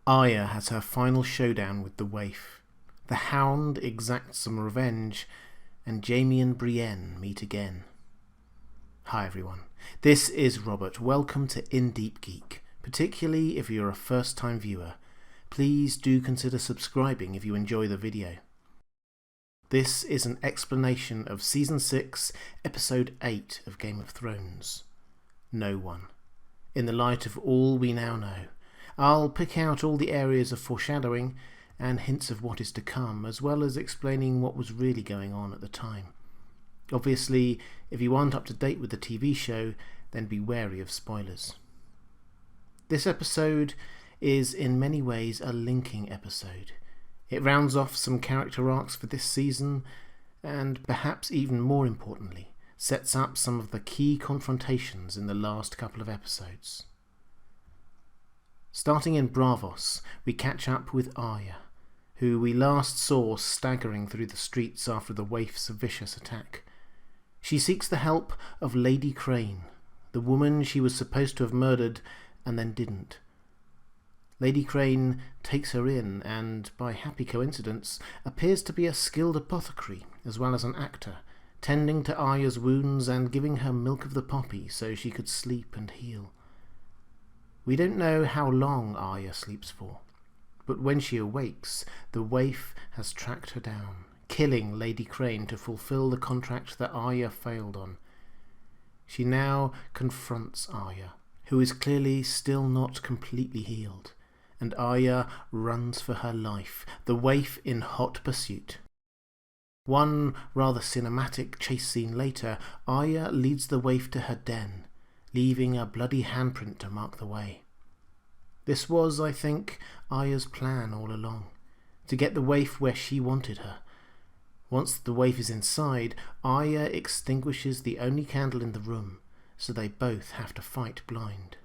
Arya has her final showdown with the Waif. The Hound exacts some revenge, and Jaime and Brienne meet again. Hi everyone, this is Robert. Welcome to In Deep Geek. Particularly if you're a first-time viewer, please do consider subscribing if you enjoy the video. This is an explanation of Season 6, Episode 8 of Game of Thrones. No one. In the light of all we now know, I'll pick out all the areas of foreshadowing and hints of what is to come, as well as explaining what was really going on at the time. Obviously, if you aren't up to date with the TV show, then be wary of spoilers. This episode is in many ways a linking episode. It rounds off some character arcs for this season, and perhaps even more importantly, sets up some of the key confrontations in the last couple of episodes. Starting in Braavos, we catch up with Arya, who we last saw staggering through the streets after the Waif's vicious attack. She seeks the help of Lady Crane, the woman she was supposed to have murdered and then didn't. Lady Crane takes her in and, by happy coincidence, appears to be a skilled apothecary as well as an actor, tending to Arya's wounds and giving her milk of the poppy so she could sleep and heal. We don't know how long Arya sleeps for, but when she awakes, the Waif has tracked her down, killing Lady Crane to fulfill the contract that Arya failed on. She now confronts Arya, who is clearly still not completely healed, and Arya runs for her life, the Waif in hot pursuit. One rather cinematic chase scene later, Arya leads the Waif to her den, leaving a bloody handprint to mark the way. This was, I think, Arya's plan all along, to get the Waif where she wanted her. Once the Waif is inside, Arya extinguishes the only candle in the room, so they both have to fight blind.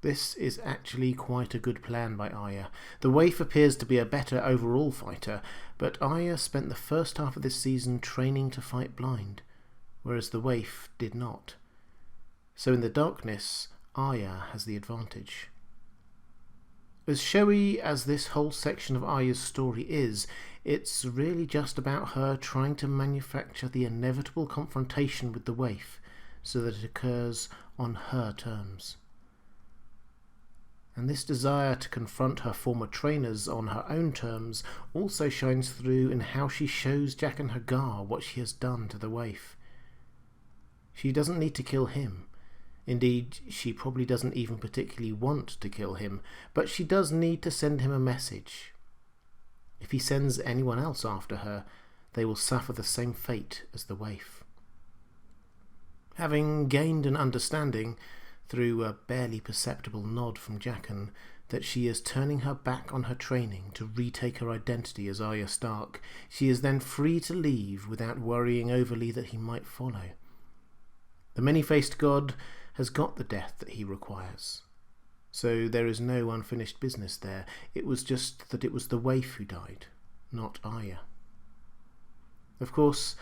This is actually quite a good plan by Arya. The Waif appears to be a better overall fighter, but Arya spent the first half of this season training to fight blind, whereas the Waif did not. So in the darkness, Arya has the advantage. As showy as this whole section of Arya's story is, it's really just about her trying to manufacture the inevitable confrontation with the Waif so that it occurs on her terms. And this desire to confront her former trainers on her own terms also shines through in how she shows Jaqen H'ghar what she has done to the Waif. She doesn't need to kill him. Indeed, she probably doesn't even particularly want to kill him, but she does need to send him a message. If he sends anyone else after her, they will suffer the same fate as the Waif. Having gained an understanding, through a barely perceptible nod from Jaqen, that she is turning her back on her training to retake her identity as Arya Stark, she is then free to leave without worrying overly that he might follow. The many-faced god has got the death that he requires, so there is no unfinished business there. It was just that it was the Waif who died, not Arya. Of course,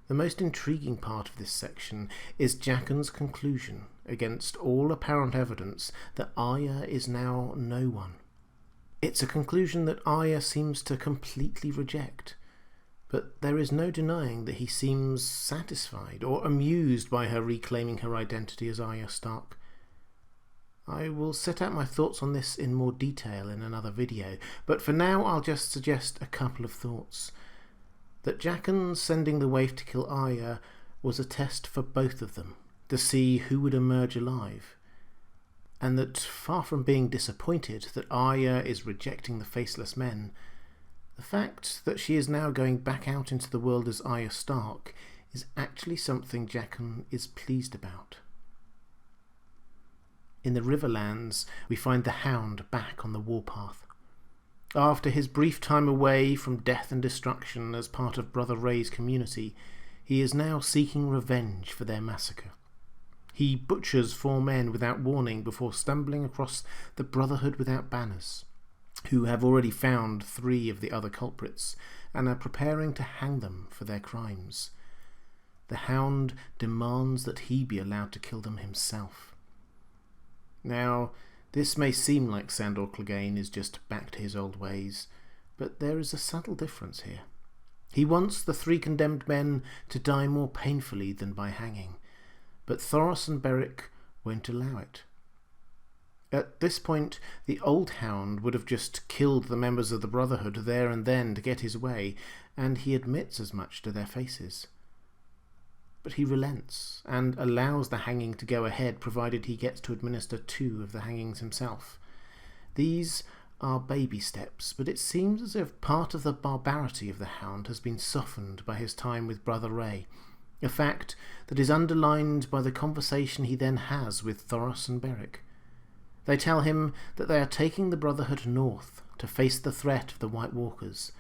the most intriguing part of this section is Jaqen's conclusion, against all apparent evidence, that Arya is now no one. It's a conclusion that Arya seems to completely reject, but there is no denying that he seems satisfied or amused by her reclaiming her identity as Arya Stark. I will set out my thoughts on this in more detail in another video, but for now I'll just suggest a couple of thoughts. That Jaqen sending the Waif to kill Arya was a test for both of them, to see who would emerge alive, and that far from being disappointed that Arya is rejecting the faceless men, the fact that she is now going back out into the world as Arya Stark is actually something Jaqen is pleased about. In the Riverlands, we find the Hound back on the warpath. After his brief time away from death and destruction as part of Brother Ray's community, he is now seeking revenge for their massacre. He butchers 4 men without warning before stumbling across the Brotherhood without banners, who have already found 3 of the other culprits and are preparing to hang them for their crimes. The Hound demands that he be allowed to kill them himself. Now, This may seem like Sandor Clegane is just back to his old ways, but there is a subtle difference here. He wants the 3 condemned men to die more painfully than by hanging, but Thoros and Beric won't allow it. At this point, the old Hound would have just killed the members of the Brotherhood there and then to get his way, and he admits as much to their faces. But he relents and allows the hanging to go ahead, provided he gets to administer 2 of the hangings himself. These are baby steps, but it seems as if part of the barbarity of the Hound has been softened by his time with Brother Ray, a fact that is underlined by the conversation he then has with Thoros and Beric. They tell him that they are taking the Brotherhood north to face the threat of the White Walkers,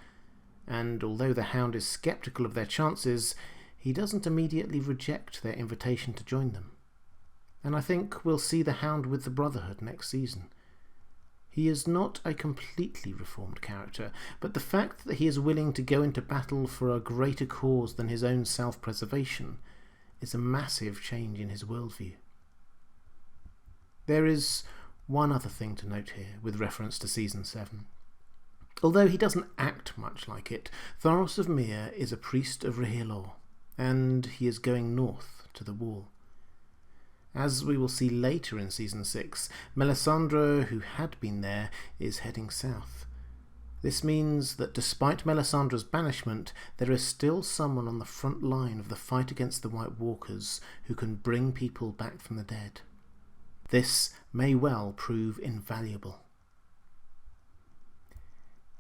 and although the Hound is sceptical of their chances, he doesn't immediately reject their invitation to join them. And I think we'll see the Hound with the Brotherhood next season. He is not a completely reformed character, but the fact that he is willing to go into battle for a greater cause than his own self-preservation is a massive change in his worldview. There is one other thing to note here with reference to Season 7. Although he doesn't act much like it, Thoros of Myr is a priest of Rihilor, and he is going north to the Wall. As we will see later in Season 6, Melisandre, who had been there, is heading south. This means that despite Melisandre's banishment, there is still someone on the front line of the fight against the White Walkers who can bring people back from the dead. This may well prove invaluable.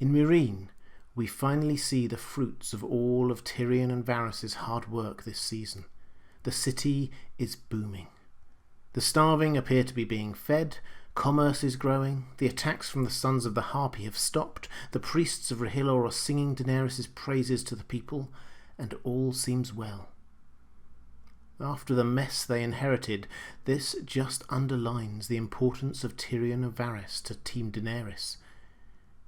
In Meereen, we finally see the fruits of all of Tyrion and Varys' hard work this season. The city is booming. The starving appear to be being fed, commerce is growing, the attacks from the Sons of the Harpy have stopped, the priests of Rihilor are singing Daenerys' praises to the people, and all seems well. After the mess they inherited, this just underlines the importance of Tyrion and Varys to Team Daenerys.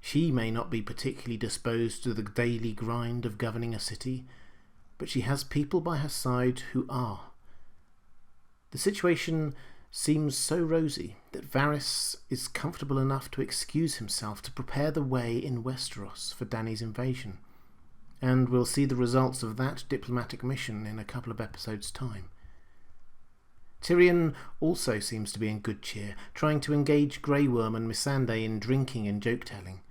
She may not be particularly disposed to the daily grind of governing a city, but she has people by her side who are. The situation seems so rosy that Varys is comfortable enough to excuse himself to prepare the way in Westeros for Dany's invasion, and we'll see the results of that diplomatic mission in a couple of episodes' time. Tyrion also seems to be in good cheer, trying to engage Grey Worm and Missandei in drinking and joke-telling,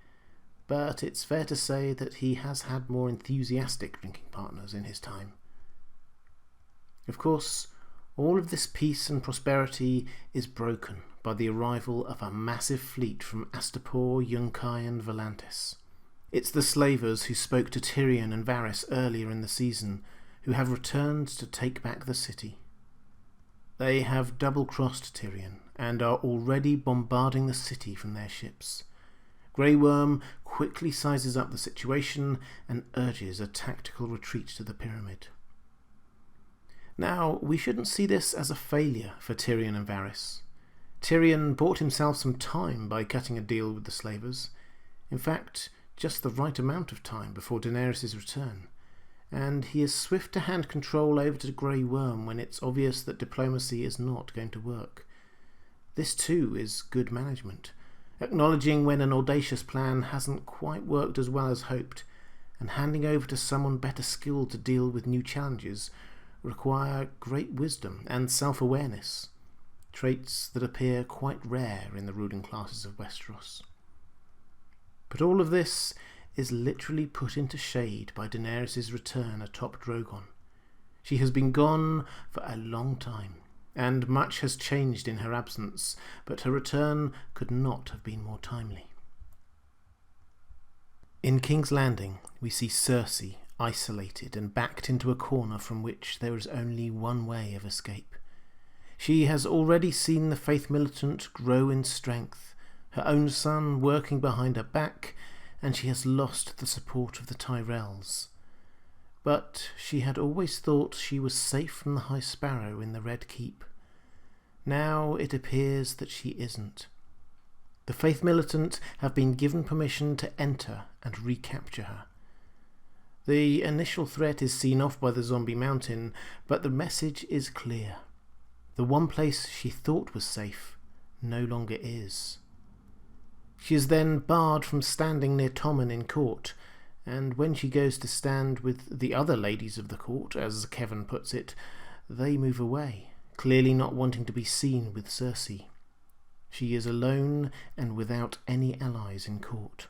but it's fair to say that he has had more enthusiastic drinking partners in his time. Of course, all of this peace and prosperity is broken by the arrival of a massive fleet from Astapor, Yunkai and Volantis. It's the slavers who spoke to Tyrion and Varys earlier in the season who have returned to take back the city. They have double-crossed Tyrion and are already bombarding the city from their ships. Grey Worm quickly sizes up the situation and urges a tactical retreat to the pyramid. Now, we shouldn't see this as a failure for Tyrion and Varys. Tyrion bought himself some time by cutting a deal with the slavers. In fact, just the right amount of time before Daenerys' return. And he is swift to hand control over to Grey Worm when it's obvious that diplomacy is not going to work. This too is good management, acknowledging when an audacious plan hasn't quite worked as well as hoped, and handing over to someone better skilled to deal with new challenges require great wisdom and self-awareness, traits that appear quite rare in the ruling classes of Westeros. But all of this is literally put into shade by Daenerys' return atop Drogon. She has been gone for a long time, and much has changed in her absence, but her return could not have been more timely. In King's Landing, we see Cersei isolated and backed into a corner from which there is only one way of escape. She has already seen the Faith Militant grow in strength, her own son working behind her back, and she has lost the support of the Tyrells. But she had always thought she was safe from the High Sparrow in the Red Keep. Now it appears that she isn't. The Faith Militant have been given permission to enter and recapture her. The initial threat is seen off by the Zombie Mountain, but the message is clear. The one place she thought was safe no longer is. She is then barred from standing near Tommen in court, and when she goes to stand with the other ladies of the court, as Kevin puts it, they move away, clearly not wanting to be seen with Cersei. She is alone and without any allies in court.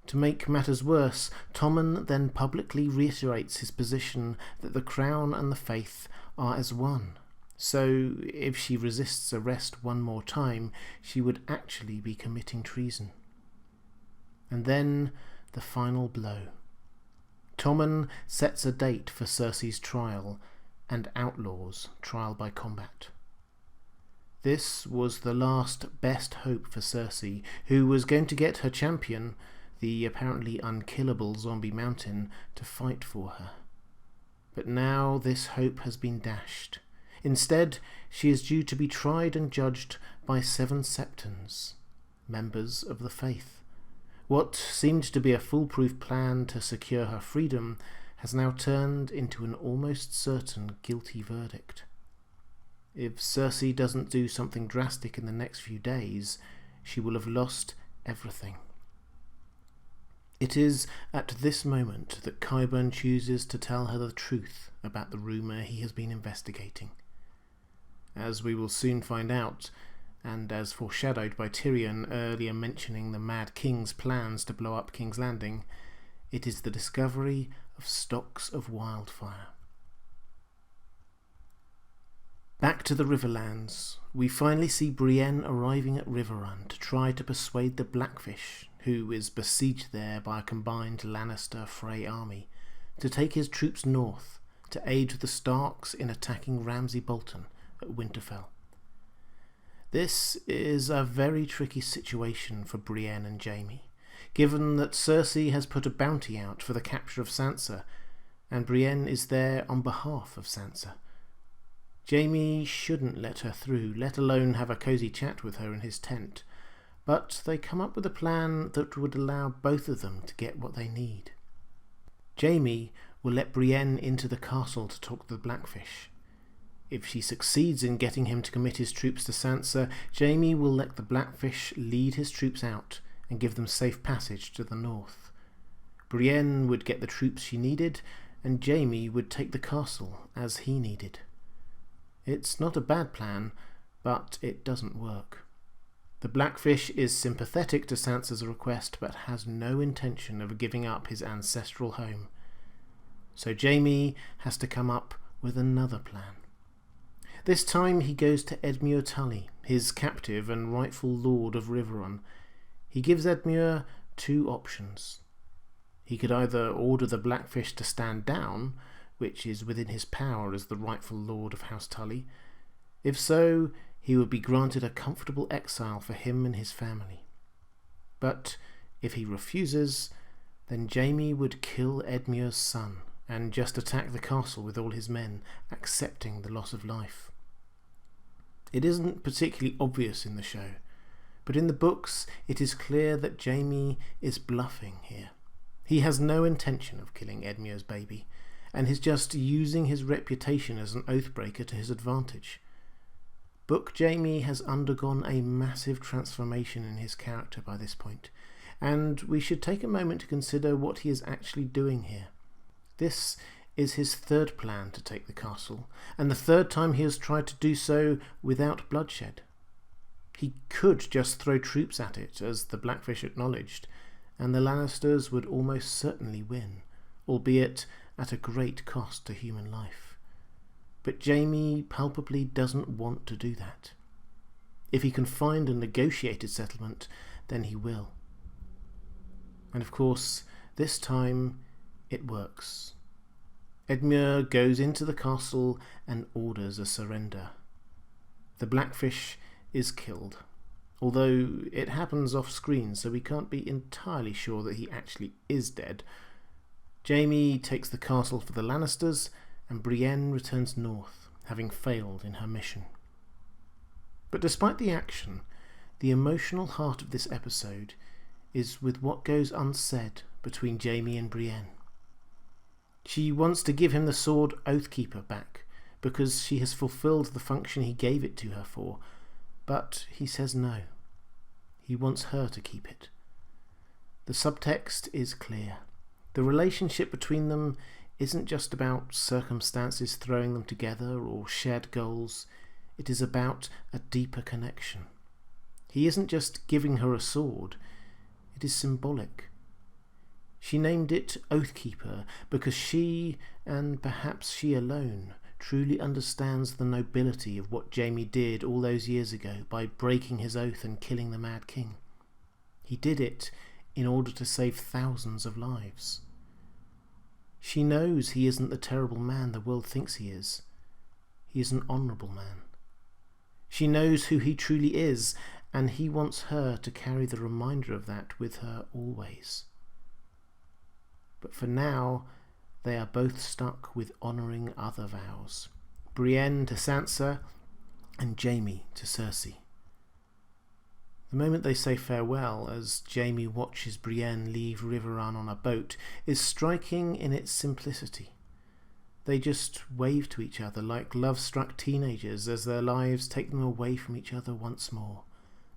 To make matters worse, Tommen then publicly reiterates his position that the Crown and the Faith are as one, so if she resists arrest one more time, she would actually be committing treason. And then the final blow. Tommen sets a date for Cersei's trial and outlaws trial by combat. This was the last best hope for Cersei, who was going to get her champion, the apparently unkillable zombie mountain, to fight for her. But now this hope has been dashed. Instead, she is due to be tried and judged by 7 septons, members of the faith. What seemed to be a foolproof plan to secure her freedom has now turned into an almost certain guilty verdict. If Cersei doesn't do something drastic in the next few days, she will have lost everything. It is at this moment that Qyburn chooses to tell her the truth about the rumour he has been investigating. As we will soon find out, and as foreshadowed by Tyrion earlier mentioning the Mad King's plans to blow up King's Landing, it is the discovery of stocks of wildfire. Back to the Riverlands, we finally see Brienne arriving at Riverrun to try to persuade the Blackfish, who is besieged there by a combined Lannister-Frey army, to take his troops north to aid the Starks in attacking Ramsay Bolton at Winterfell. This is a very tricky situation for Brienne and Jaime, given that Cersei has put a bounty out for the capture of Sansa, and Brienne is there on behalf of Sansa. Jaime shouldn't let her through, let alone have a cosy chat with her in his tent, but they come up with a plan that would allow both of them to get what they need. Jaime will let Brienne into the castle to talk to the Blackfish. If she succeeds in getting him to commit his troops to Sansa, Jaime will let the Blackfish lead his troops out and give them safe passage to the north. Brienne would get the troops she needed, and Jaime would take the castle as he needed. It's not a bad plan, but it doesn't work. The Blackfish is sympathetic to Sansa's request, but has no intention of giving up his ancestral home. So Jaime has to come up with another plan. This time he goes to Edmure Tully, his captive and rightful lord of Riverrun. He gives Edmure 2 options. He could either order the Blackfish to stand down, which is within his power as the rightful lord of House Tully. If so, he would be granted a comfortable exile for him and his family. But if he refuses, then Jaime would kill Edmure's son and just attack the castle with all his men, accepting the loss of life. It isn't particularly obvious in the show, but in the books it is clear that Jaime is bluffing here. He has no intention of killing Edmure's baby, and is just using his reputation as an oathbreaker to his advantage. Book Jaime has undergone a massive transformation in his character by this point, and we should take a moment to consider what he is actually doing here. This is his 3rd plan to take the castle, and the 3rd time he has tried to do so without bloodshed. He could just throw troops at it, as the Blackfish acknowledged, and the Lannisters would almost certainly win, albeit at a great cost to human life. But Jaime palpably doesn't want to do that. If he can find a negotiated settlement, then he will. And of course, this time it works. Edmure goes into the castle and orders a surrender. The Blackfish is killed, although it happens off screen, so we can't be entirely sure that he actually is dead. Jaime takes the castle for the Lannisters, and Brienne returns north, having failed in her mission. But despite the action, the emotional heart of this episode is with what goes unsaid between Jaime and Brienne. She wants to give him the sword Oathkeeper back, because she has fulfilled the function he gave it to her for, but he says no. He wants her to keep it. The subtext is clear. The relationship between them isn't just about circumstances throwing them together or shared goals. It is about a deeper connection. He isn't just giving her a sword. It is symbolic. She named it Oathkeeper because she, and perhaps she alone, truly understands the nobility of what Jaime did all those years ago by breaking his oath and killing the Mad King. He did it in order to save thousands of lives. She knows he isn't the terrible man the world thinks he is. He is an honourable man. She knows who he truly is, and he wants her to carry the reminder of that with her always. But for now, they are both stuck with honouring other vows. Brienne to Sansa, and Jaime to Cersei. The moment they say farewell, as Jaime watches Brienne leave Riverrun on a boat, is striking in its simplicity. They just wave to each other like love-struck teenagers as their lives take them away from each other once more,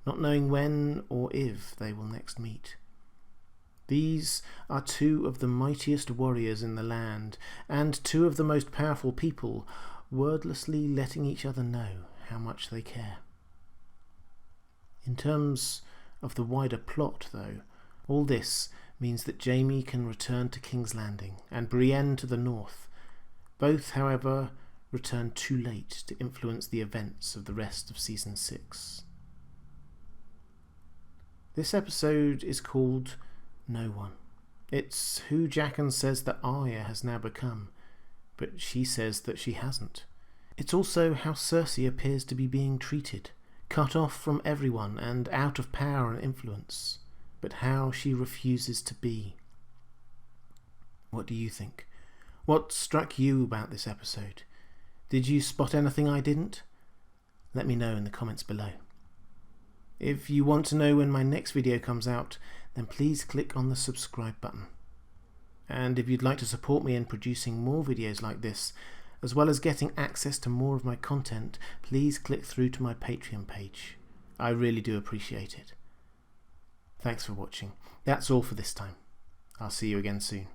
not knowing when or if they will next meet. These are two of the mightiest warriors in the land, and two of the most powerful people, wordlessly letting each other know how much they care. In terms of the wider plot, though, all this means that Jaime can return to King's Landing, and Brienne to the north. Both, however, return too late to influence the events of the rest of Season 6. This episode is called No One. It's who Jaqen says that Arya has now become, but she says that she hasn't. It's also how Cersei appears to be being treated, cut off from everyone and out of power and influence, but how she refuses to be. What do you think? What struck you about this episode? Did you spot anything I didn't? Let me know in the comments below. If you want to know when my next video comes out, then please click on the subscribe button. And if you'd like to support me in producing more videos like this, as well as getting access to more of my content, please click through to my Patreon page. I really do appreciate it. Thanks for watching. That's all for this time. I'll see you again soon.